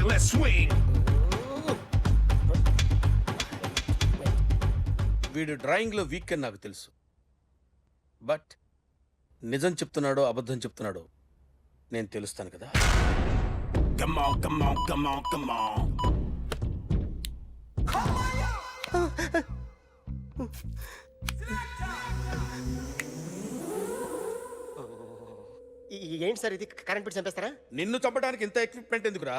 motherfucker, let's swing. వీడు డ్రాయింగ్లో week అని నాకు తెలుసు, బట్ నిజం చెప్తున్నాడో అబద్ధం చెప్తున్నాడో నేను తెలుస్తాను కదా. Come on, come on, come on, come on. ఏంటి సార్ ఇది, కరెంట్ బిల్ చంపేస్తారా? నిన్ను చంపడానికి ఇంత ఎక్విప్మెంట్ ఎందుకురా?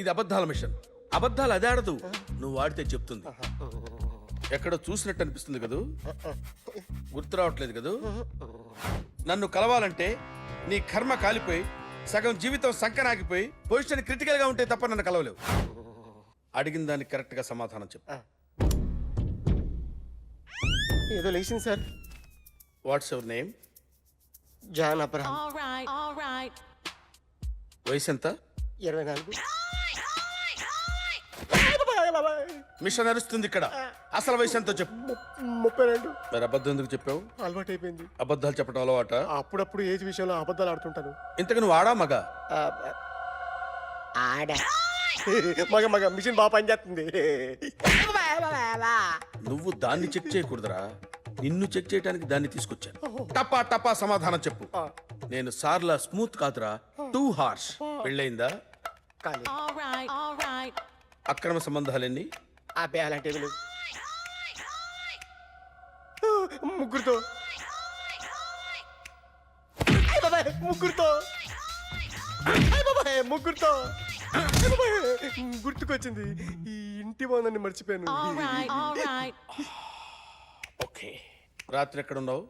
ఇది అబద్ధాల మిషన్. అబద్ధాలు అదే ఆడదు, నువ్వు వాడితే చెప్తుంది. ఎక్కడో చూసినట్టు అనిపిస్తుంది కదూ, గుర్తు రావట్లేదు కదూ. నన్ను కలవాలంటే నీ కర్మ కాలిపోయి సగం జీవితం సంకనాగిపోయి పొజిషన్ క్రిటికల్ గా ఉంటే తప్ప నన్ను కలవలేవు. అడిగిన దానికి కరెక్ట్ గా సమాధానం చెప్పు. ఏదో లేచింది sir. What's your name? John Abraham. All right. వయసు ఎంత? 24. మిషన్ నడుస్తుంది ఇక్కడ. అసలు వయసు ఎంతో చెప్పు. 32. మరి అబద్ధం ఎందుకు చెప్పావు? అలవాటు అయిపోయింది. అబద్ధాలు చెప్పడం అలవాట? అప్పుడప్పుడు ఏజ్ విషయంలో అబద్ధాలు ఆడుతుంటాను. ఇంతకు నువ్వు ఆడా మగ? ఆడ మగ మగ మిషన్ బాగా పనిచేస్తుంది. నువ్వు దాన్ని చెక్ చేయకూడదురా, నిన్ను చెక్ చేయడానికి దాన్ని తీసుకొచ్చాను. టపా టపా సమాధానం చెప్పు. నేను సార్లా స్మూత్ కాదురా, టూ హార్ష్. పెళ్ళయిందా? కానీ All right. అక్రమ సంబంధాలెన్ని? అబ్బే అలాంటివి లేవు. ముగ్గురుతో ముగ్గురుతో ముగ్గురుతో గుర్తుకొచ్చింది. ఈ ఇంటి బాగుందని మర్చిపోయాను. All right. ఓకే. రాత్రి ఎక్కడ ఉన్నావు?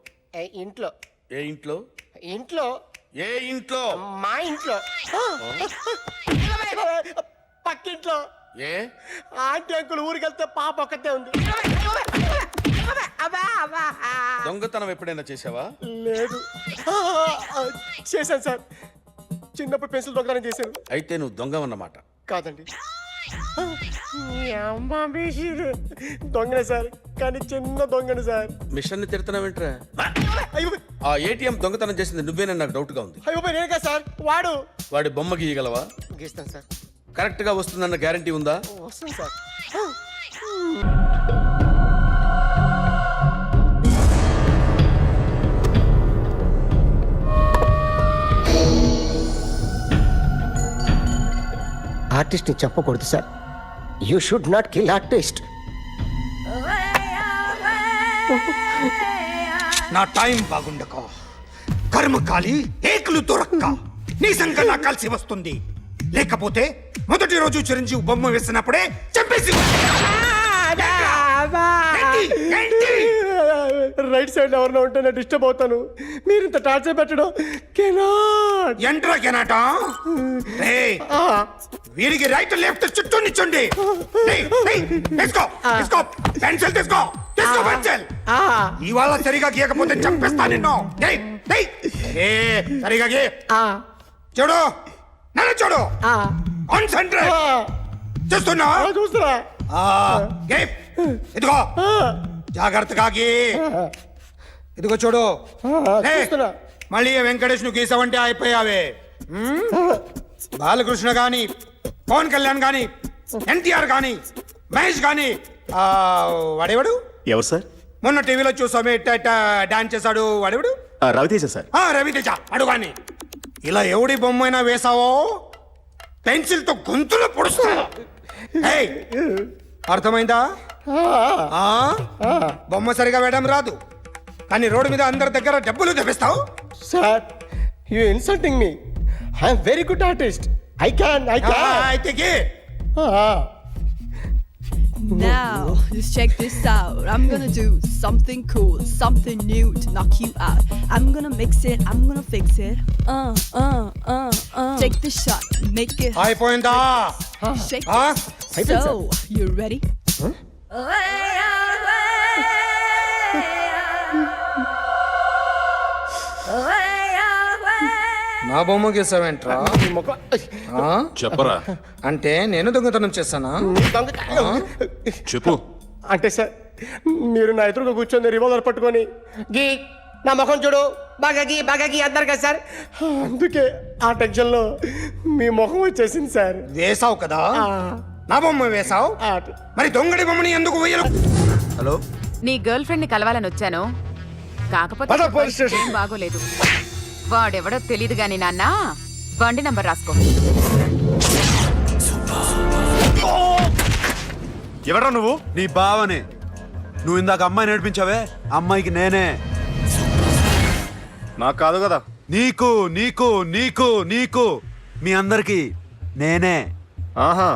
ఇంట్లో. ఏ ఇంట్లో? ఇంట్లో. ఏ ఇంట్లో? మా ఇంట్లో. పక్కింట్లో. ఏ ఆంటీ అంకుల్ ఊరికి వెళ్తే పాప ఒక్కతే ఉంది. దొంగతనం ఎప్పుడైనా చేసావా? లేదు. చేశాను సార్, చిన్నప్పుడు పెన్సిల్ దొంగతనం చేశాను. అయితే నువ్వు దొంగ అన్నమాట. కాదండి, దొంగనే సార్, కానీ చిన్న దొంగని సార్. మిషన్ ని తిడుతున్నావేంట్రా? అయ్యో ఆ ఏటీఎం దొంగతనం చేసింది నువ్వేనని నాకు డౌట్ గా ఉంది. అయ్యో నేను కదా సార్, వాడు. వాడి బొమ్మ గీయగలవా? గీస్తాను సార్. కరెక్ట్ గా వస్తుందన్న గ్యారంటీ ఉందా? వస్తుంది సార్. ఆర్టిస్ట్ ని చెప్పకూడదు sir. You should not kill artist. నా టైం బాగుండక కర్మకాలి ఏకులు దొరక్క నీ సంకల్లా కలిసి వస్తుంది. లేకపోతే మొదటి రోజు చిరంజీవి బొమ్మ వేసినప్పుడే చంపేసి రైట్ సైడ్ ఎవరినో ఉంటే నేను డిస్టర్బ్ అవుతాను. మీరు ఇంత టార్చర్ పెట్టడం ఎంట్రా కెనాట. వీరికి రైట్ లెఫ్ట్ చుట్టూ నిచ్చండి. తీసుకో తీసుకో పెన్సిల్, తీసుకో తీసుకో పెన్సిల్. ఇవాళ సరిగా గీయకపోతే చంపేస్తా నిన్ను. సరిగా గీ. చూడు నన్ను చూడు. కాన్సంట్రేట్ చూస్తున్నా. చూస్తున్నా. ఇదిగో జాగ్రత్తగా గీ. ఇదిగో చూడు. చూస్తున్నా. మళ్ళీ వెంకటేష్ ను గీసావంటే అయిపోయావే. బాలకృష్ణ గాని, పవన్ కళ్యాణ్ గాని, ఎన్టీఆర్ గాని, మహేష్ గాని, వాడేవాడు ఎవరు సార్? మొన్న టీవీలో చూసామే డాన్స్ చేశాడు, వాడేవాడు? రవితేజ సార్. రవితేజ అడుగాని. ఇలా ఎవడి బొమ్మైనా వేసావో పెన్సిల్ తో గొంతులో పొడుస్తా. అర్థమైందా? బొమ్మ సరిగా వేయడం రాదు, కానీ రోడ్డు మీద అందరి దగ్గర డబ్బులు తెప్పిస్తావు. Sir, you insulting me. I'm very good artist. I can అయితే Now, just check this out. I'm gonna do something cool, something new to knock you out. I'm gonna mix it, I'm gonna fix it. Take the shot, make it hot. అయిపోయిందా? Shake it. So, you ready? నా బొమ్మ గీసావేంట్రా? చెప్పరా. అంటే నేను దొంగతనం చేశానా? చెప్పు. అంటే సార్, మీరు నా ఎదురుగా కూర్చొని రివాల్వర్ పట్టుకొని గీ నా ముఖం చూడు బాగాకి అన్నారు కదా సార్, అందుకే ఆ టెన్షన్లో మీ ముఖం వచ్చేసింది సార్. వేసావు కదా, నా బొమ్మ వేసావు, మరి దొంగడి బొమ్మని ఎందుకు వేయలు? హలో, నీ గర్ల్ ఫ్రెండ్ ని కలవాలని వచ్చాను, కాకపోతే పద పోలీస్ స్టేషన్. ఏం బాగోలేదు. వాడెవడో తెలీదు గాని నాన్న, బండి నంబర్ రాసుకో. ఎవరా నువ్వు? నీ బావనే. నువ్వు ఇందాక అమ్మాయి నేర్పించావే, అమ్మాయికి నేనే. నాకు కాదు కదా. నీకు నీకు నీకు నీకు మీ అందరికి నేనే. ఆహా,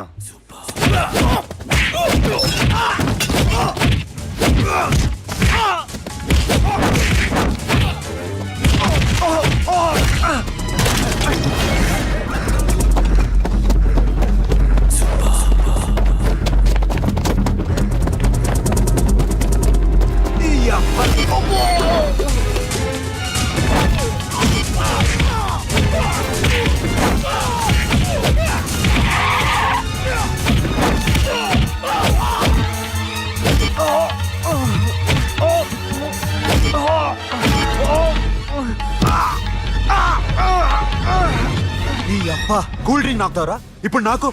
నీ అబ్బా కూల్ డ్రింక్ నాకుతావరా ఇప్పుడు నాకు?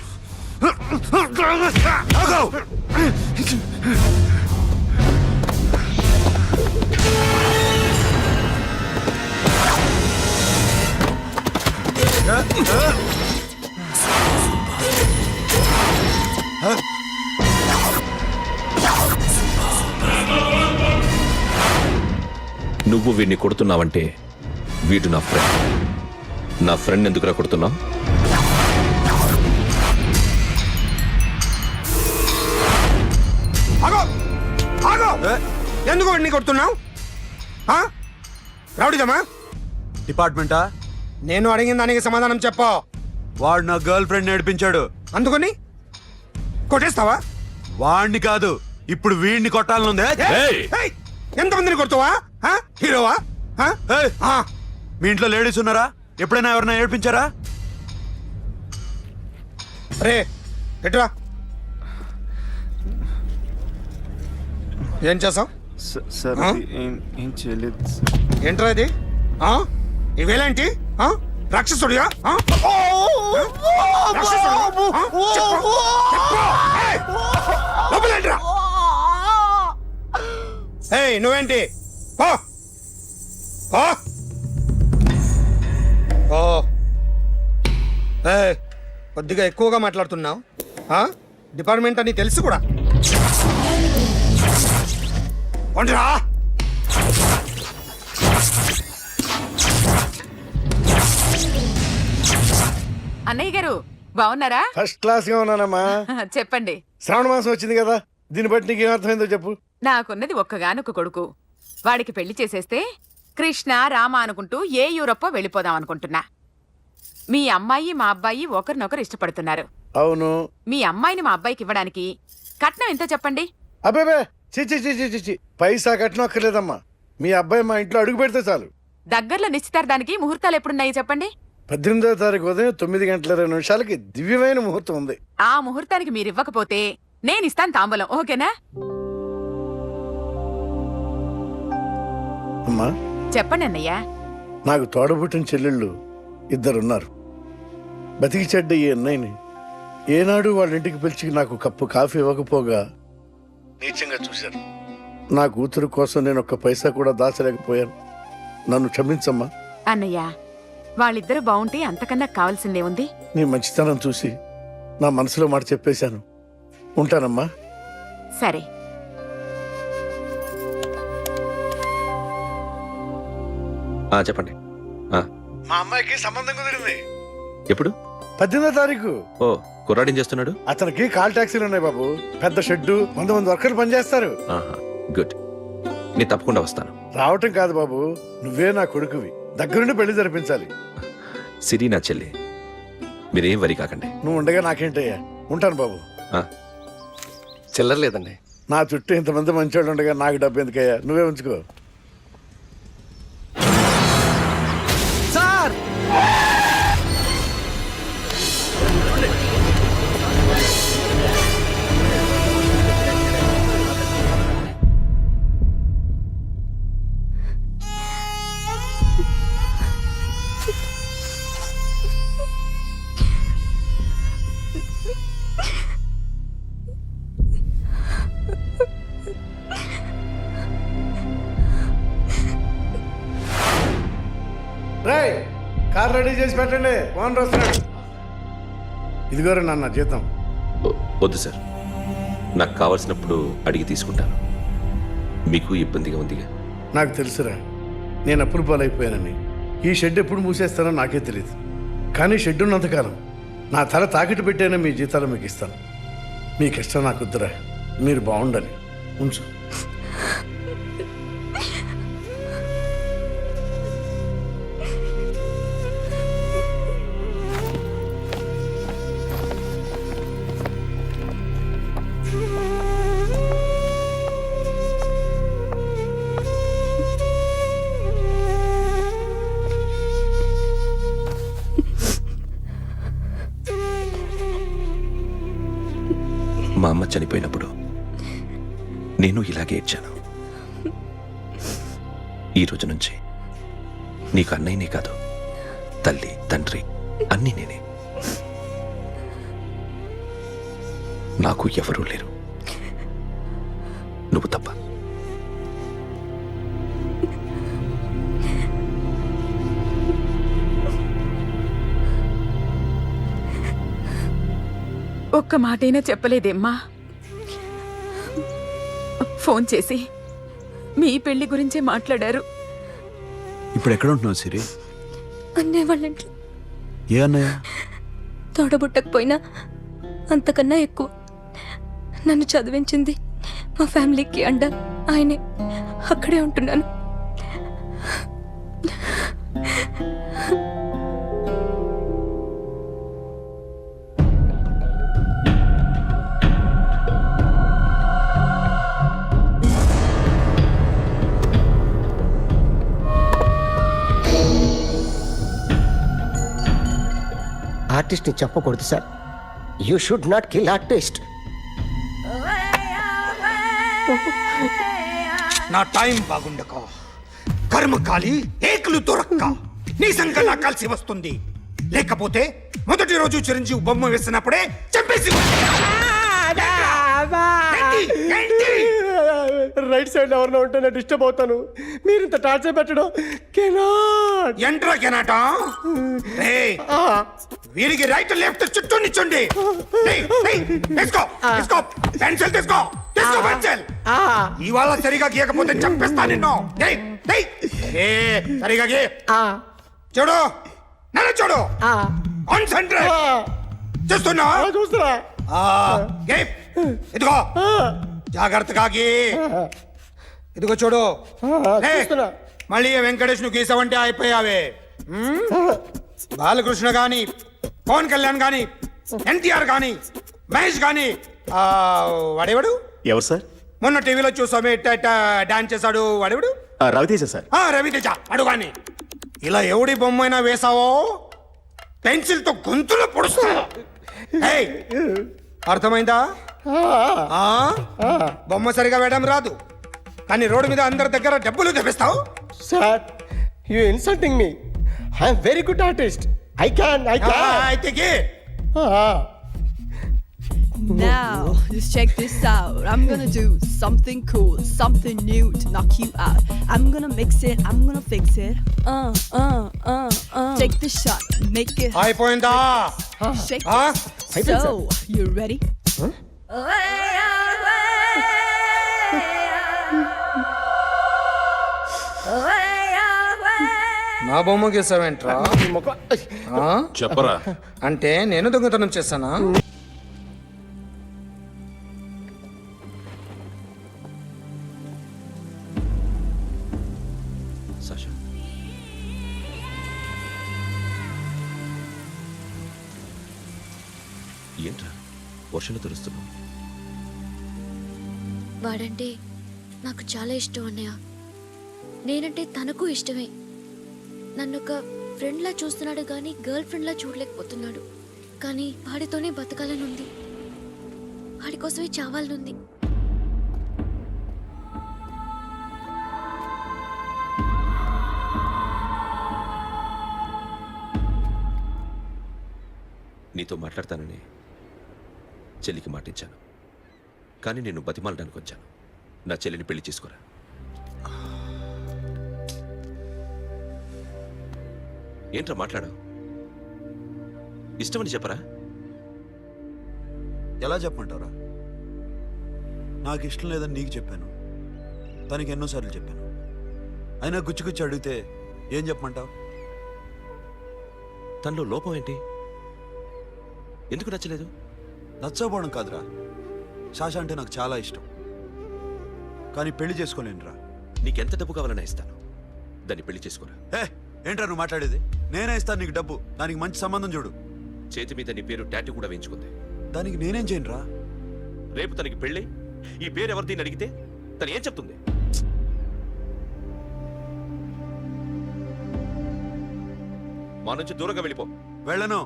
తాగు. నువ్వు వీడిని కొడుతున్నావంటే వీడు నా ఫ్రెండ్. నా ఫ్రెండ్ ఎందుకురా కొడుతున్నావు? ఆగో ఆగో, ఎందుకు వాడిని కొడుతున్నావు? రౌడీదమ్మా? డిపార్ట్మెంటా? నేను అడిగిన దానికి సమాధానం చెప్పు. వాడు నా గర్ల్ ఫ్రెండ్ నేర్పించాడు. అందుకని కొట్టేస్తావా? వాడిని కాదు, ఇప్పుడు వీడిని కొట్టాలనుందే. ఏయ్! ఏయ్, ఎంతమందిని కొడుతావా? హీరోవా? ఏయ్! మీ ఇంట్లో లేడీస్ ఉన్నారా? ఎప్పుడైనా ఎవరైనా ఏడిపించారా? రే ఎటురా, ఏం చేసావు? సార్ ఆ? ఏం చేయలేదు. ఏంట్రా ఇది? ఇవేలాంటి రాక్షసుడియా? రాక్షసుడు? చెప్పు, చెప్పు. ఏయ్, లోపలేంట్రా? ఏయ్, నువ్వేంటి? పో పో పో. ఏయ్, కొద్దిగా ఎక్కువగా మాట్లాడుతున్నావు. డిపార్ట్మెంట్ అని తెలుసు కూడా. వండిరా. అన్నయ్య గారు బాగున్నారా? ఫస్ట్ క్లాస్ గా ఉన్నానమ్మా. చెప్పండి. శ్రావణ మాసం వచ్చింది కదా, దీన్ని బట్టి నీకు ఏమర్థమైందో చెప్పు. నాకున్నది ఒక్కగానొక్క కొడుకు. వాడికి పెళ్లి చేసేస్తే కృష్ణ రామ అనుకుంటూ ఏ యూరప్పో వెళ్ళిపోదాం అనుకుంటున్నా. మీ అమ్మాయి మా అబ్బాయి ఒకరినొకరు ఇష్టపడుతున్నారు. అవును. మీ అమ్మాయిని మా అబ్బాయికి ఇవ్వడానికి కట్నం ఎంతో చెప్పండి. అబ్బేబే, చిచి చిచి చిచి, పైసా కట్నం అక్కర్లేదమ్మా. మీ అబ్బాయి మా ఇంట్లో అడుగు పెడితే చాలు. దగ్గరలో నిశ్చితార్థానికి ముహూర్తాలు ఎప్పుడున్నాయి చెప్పండి. 18వ తారీఖు ఉదయం 9:20 దివ్యమైన ముహూర్తం ఉంది. ఆ ముహూర్తానికి మీరు ఇవ్వకపోతే నేను ఇస్తాను తాంబూలం, ఓకేనా? అమ్మా, చెప్పండి అన్నయ్య. నాకు తోడబుట్టిన చెల్లెళ్ళు 2 ఉన్నారు. బతికి చెడ్డ ఈ అన్నయ్యని ఏనాడు వాళ్ళ ఇంటికి పిలిచి నాకు కప్పు కాఫీ ఇవ్వకపోగా నీచంగా చూశారు. నా కూతురు కోసం నేను ఒక్క పైసా కూడా దాచలేకపోయాను. నన్ను క్షమించమ్మా. అన్నయ్య, వాళ్ళిద్దరూ బాగుంటే అంతకన్నా కావాల్సిందే ఉంది. నీ మంచితనం చూసి నా మనసులో మాట చెప్పేశాను. ఉంటానమ్మా. సరే. చెప్పండి. మా అమ్మాయికి సంబంధం కుదిరింది. ఎప్పుడు? 18వ తారీఖు. ఓ, కుర్రాడేం చేస్తున్నాడు? అతనికి కాల్ టాక్సీలు ఉన్నాయి బాబు. పెద్ద షెడ్డు, 100 మంది వర్కర్లు పనిచేస్తారు. గుడ్. నేను తప్పకుండా వస్తాను. రావటం కాదు బాబు, నువ్వే నా కొడుకువి. దగ్గరుండి పెళ్లి జరిపించాలి. సిరి నా చెల్లి, మీరేం వరి కాకండి. నువ్వు ఉండగా నాకేంటయ్యా. ఉంటాను బాబు. చిల్లర లేదండి. నా చుట్టూ ఇంతమంది మంచోళ్ళు ఉండగా నాకు డబ్బు ఎందుకయ్యా, నువ్వే ఉంచుకో. సార్, రెడీ చేసి పెట్టండి ఓనర్ వస్తున్నాడు. ఇదిగోరా నాన్న జీతం. వద్దు సార్, నాకు కావాల్సినప్పుడు అడిగి తీసుకుంటాను. మీకు ఇబ్బందిగా ఉందిగా. నాకు తెలుసురా, నేను అప్పులు పాలైపోయానని. ఈ షెడ్ ఎప్పుడు మూసేస్తానో నాకే తెలియదు. కానీ షెడ్ ఉన్నంతకాలం నా తల తాకట్టు పెట్టైనా మీ జీతాలు మీకు ఇస్తాను. మీ కష్టం నాకు వద్దురా, మీరు బాగుండాలి. ఉంచు. మా అమ్మ చనిపోయినప్పుడు నేను ఇలాగే ఏడ్చాను. ఈ రోజు నుంచి నీకు అన్నయ్యనే కాదు, తల్లి తండ్రి అన్నీ నేనే. నాకు ఎవరూ లేరు, నువ్వు తప్ప. ఒక్క మాటైనా చెప్పలేదేమ్మా? ఫోన్ చేసి మీ పెళ్లి గురించే మాట్లాడారు. ఇప్పుడు ఎక్కడ ఉంటున్నావు సిరి? అన్నయ్య వాళ్ళ ఇంట్లో. ఏ అన్నయ్య? తోడబుట్టకపోయినా అంతకన్నా ఎక్కువ నన్ను చదివించింది మా ఫ్యామిలీకి అండ ఆయనే. అక్కడే ఉంటున్నాను. ఆర్టిస్ట్ని చెప్పకూడదు sir. You should not kill artist. నా టైం బాగుండకో, కర్మకాలి ఏకులు దొరక్క నీ సంకల్లా కలిసి వస్తుంది. లేకపోతే మొదటి రోజు చిరంజీవి బొమ్మ వేసినప్పుడే చంపేసి. రైట్ సైడ్ ఎవరినో ఉంటే నేను డిస్టర్బ్ అవుతాను. మీరు ఇంత టార్చర్ పెట్టడం కెనాట్. ఎంట్రా కెనాట. వీరికి రైట్ లెఫ్ట్ చుట్టూ నిచ్చండి. పెన్సిల్ తీసుకో, తీసుకో పెన్సిల్. ఇవాళ సరిగా గీయకపోతే చంపేస్తా నిన్ను. సరిగా గీ. చూడు, నన్ను చూడు. కాన్సంట్రేట్. చూస్తున్నా చూస్తున్నా. ఇదిగో జాగ్రత్తగా గీ. ఇదిగో చూడు. మళ్ళీ వెంకటేష్ ను గీసావంటే అయిపోయావే. బాలకృష్ణ గాని, పవన్ కళ్యాణ్ గాని, ఎన్టీఆర్ గాని, మహేష్ గాని, వాడేవాడు? ఎవరు సార్? మొన్న టీవీలో చూసామే డాన్స్ చేశాడు, వాడేవాడు? రవితేజ సార్. రవితేజ వాడు గాని. ఇలా ఎవడి బొమ్మైనా వేసావో పెన్సిల్ తో గొంతులో పొడుస్తా. అర్థమైందా? బొమ్మ సరిగా వేయడం రాదు, కానీ రోడ్డు మీద అందరి దగ్గర డబ్బులు తెప్పిస్తావు. Sir, you insulting me. I'm very good artist. I can. అయితే Now, just check this out. I'm gonna do something cool, something new to knock you out. I'm gonna mix it, I'm gonna fix it. Take the shot, make it. అయిపోయిందా? Shake it. So, you ready? నా బొమ్మ గీసావేంట్రా? చెప్పరా. అంటే నేను దొంగతనం చేశానా? Sasha, ఏంట్రా వర్షంలో తెరుస్తున్నావు? వాడంటే నాకు చాలా ఇష్టం అన్నయ్య. నేనంటే తనకు ఇష్టమే. నన్ను ఒక ఫ్రెండ్లా చూస్తున్నాడు కానీ గర్ల్ ఫ్రెండ్లా చూడలేకపోతున్నాడు. కానీ వాడితోనే బతకాలనుంది, వాడి కోసమే చావాలనుంది. నీతో మాట్లాడతానని చెల్లికి మాటిచ్చాను, కానీ నేను బతిమాలడానికి వచ్చాను. నా చెల్లిని పెళ్లి చేసుకోరా. ఏంట్రా మాట్లాడావు? ఇష్టమని చెప్పరా? ఎలా చెప్పమంటావురా? నాకు ఇష్టం లేదని నీకు చెప్పాను, తనకి ఎన్నోసార్లు చెప్పాను. అయినా గుచ్చి అడిగితే ఏం చెప్పమంటావు? తనలో లోపం ఏంటి? ఎందుకు నచ్చలేదు? నచ్చకపోవడం కాదురా, శాష అంటే నాకు చాలా ఇష్టం, కానీ పెళ్లి చేసుకోలేనురా. నీకెంత డబ్బు కావాలన్నా ఇస్తాను, దాన్ని పెళ్లి చేసుకోరా. ఏంట్రా నువ్వు మాట్లాడేది? నేనే ఇస్తాను నీకు డబ్బు, దానికి మంచి సంబంధం చూడు. చేతి మీద నీ పేరు టాటూ కూడా వేయించుకుంది. దానికి నేనేం చేయనురా? రేపు తనకి పెళ్ళి ఈ పేరు ఎవరిది అడిగితే తను ఏం చెప్తుంది? మా నుంచి దూరంగా వెళ్ళిపో. వెళ్ళను.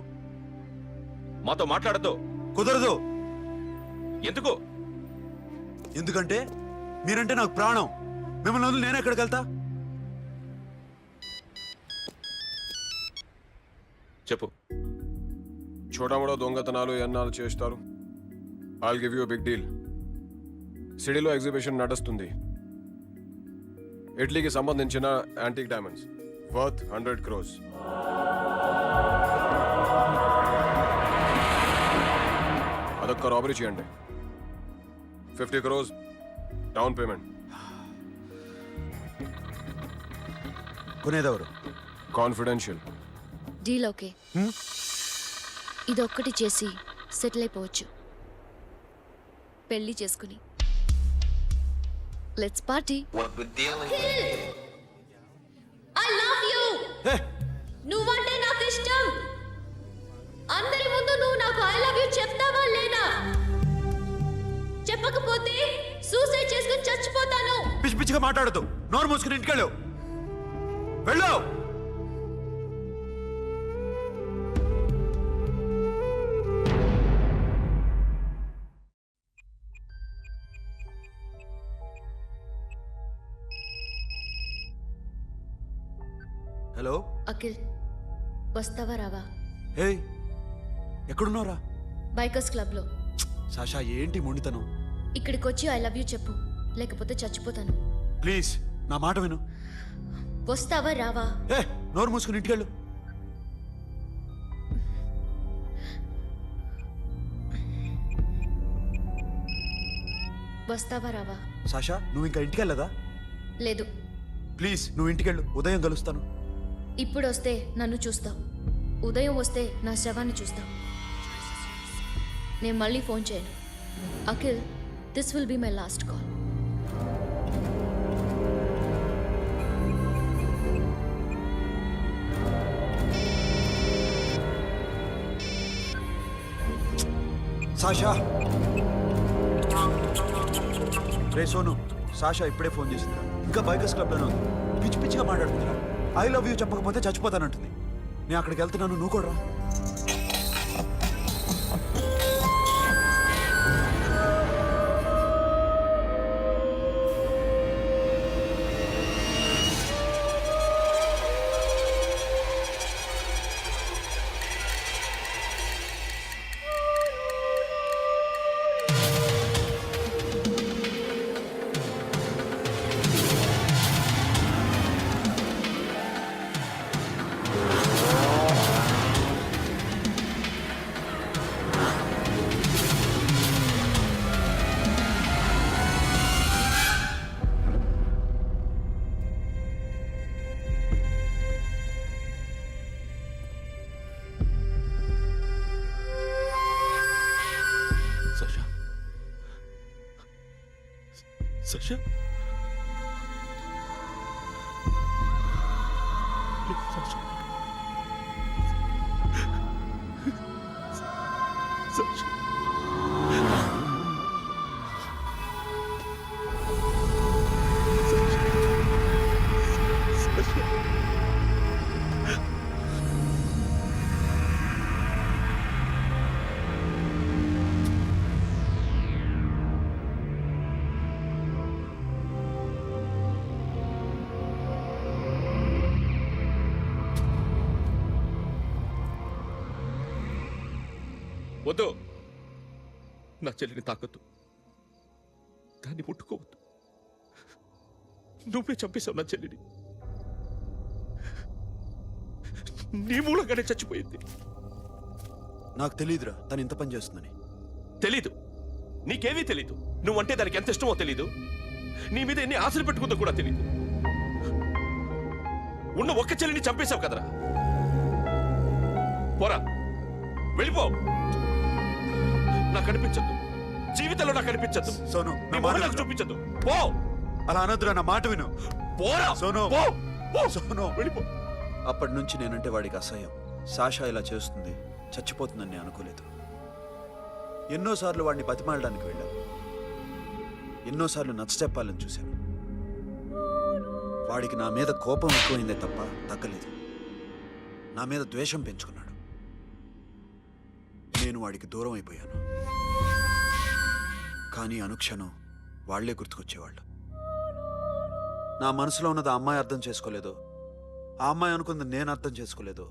మాతో మాట్లాడద్దు. కుదరదు. ఎందుకు? ఎందుకంటే మీరంటే నాకు ప్రాణం. మిమ్మల్ని వదిలి నేను ఎక్కడికి వెళ్తా? చెప్పు. చోటామోటా దొంగతనాలు ఎన్నాళ్ళు చేస్తారు? I'll give you big deal. సిటీలో ఎగ్జిబిషన్ నడుస్తుంది. ఇటలీకి సంబంధించిన యాంటిక్ డైమండ్స్ వర్త్ 100 crores. అదొక్క రాబరీ చేయండి. 50 crores డౌన్ పేమెంట్. కొనేదెవరు? కాన్ఫిడెన్షియల్. Deal okay. ఇదొక్కటి చేసి సెటిల్ అయిపోవచ్చు. పెళ్లి చేసుకుని let's party. I love you. నువ్వంటే నాకు ఇష్టం. అందరి ముందు నువ్వు నాకు ఐ లవ్ యు చెప్తావా లేదా? చెప్పకపోతే సూసైడ్ చేసుకుని చచ్చిపోతాను. పిచ్చి పిచ్చిగా మాట్లాడుతూ నోరు మూసుకుని ఇంటికెళ్ళు. వెళ్ళు. హలో అఖిల్, వస్తావా రావా? హే, ఎక్కడున్నావురా? బైకర్స్ క్లబ్ లో. సాషా ఏంటి మొండితనం? ఇక్కడికి వచ్చి ఐ లవ్ యూ చెప్పు, లేకపోతే చచ్చిపోతాను. ప్లీజ్ నా మాట విను. వస్తావా రావా? ఏ, నోరు మూసుకుని ఇంటికెళ్ళు. వస్తావా రావా? సాషా నువ్వు ఇంకా ఇంటికెళ్ళదా? లేదు. ప్లీజ్ నువ్వు ఇంటికెళ్ళు, ఉదయం కలుస్తాను. ఇప్పుడు వస్తే నన్ను చూస్తావు, ఉదయం వస్తే నా శవాన్ని చూస్తావు. నేను మళ్ళీ ఫోన్ చేయను. Akhil, this will be my last call. Sasha. Ray Sonu, Sasha ఇప్పుడే ఫోన్ చేసిందిరా. ఇంకా బైకర్స్ క్లబ్లోనే ఉంది. పిచ్చి పిచ్చిగా మాట్లాడుతుందిరా. ఐ లవ్ యూ చెప్పకపోతే చచ్చిపోతానంటుంది. నేను అక్కడికి వెళ్తున్నాను, నువ్వు కూడా రా. Sasha? Please, Sasha. Sasha. Sasha. వద్దు, నా చెల్లిని తాకొద్దు, దాన్ని ముట్టుకోవద్దు. నువ్వే చంపేశావు నా చెల్లిని. నీ మూలంగానే చచ్చిపోయింది. నాకు తెలియదురా తను ఇంత పని చేస్తుందని. తెలీదు, నీకేమీ తెలీదు. నువ్వంటే దానికి ఎంత ఇష్టమో తెలీదు, నీ మీద ఎన్ని ఆశలు పెట్టుకుందో కూడా తెలీదు. ఉన్న ఒక్క చెల్లిని చంపేశావు కదరా. పోరా, వెళ్ళిపో. నాకు కనిపించద్దు, జీవితంలో నాకు కనిపించద్దు. సోను, నీ నా మొహం మాట నాకు విను. చూపించద్దు. పో. అలా అనొద్దురా, నా మాట విను. పోరా. సోను. పో. పో. సోను. వెళ్ళిపో. అప్పటి నుంచి నేనంటే వాడికి అసహ్యం. సాషా ఇలా చేస్తుంది, చచ్చిపోతుందని నేను అనుకోలేదు. ఎన్నోసార్లు వాడిని బతిమాలడానికి వెళ్ళాను, ఎన్నోసార్లు నచ్చచెప్పాలని చూశాను. వాడికి నా మీద కోపం ఎక్కువైందే తప్ప తగ్గలేదు. నా మీద ద్వేషం పెంచుకున్నాడు. నేను వాడికి దూరం అయిపోయాను. కానీ అనుక్షణం వాళ్లే గుర్తుకొచ్చేవాళ్ళు. నా మనసులో ఉన్నది ఆ అమ్మాయి అర్థం చేసుకోలేదు, ఆ అమ్మాయి అనుకుంది నేను అర్థం చేసుకోలేదు.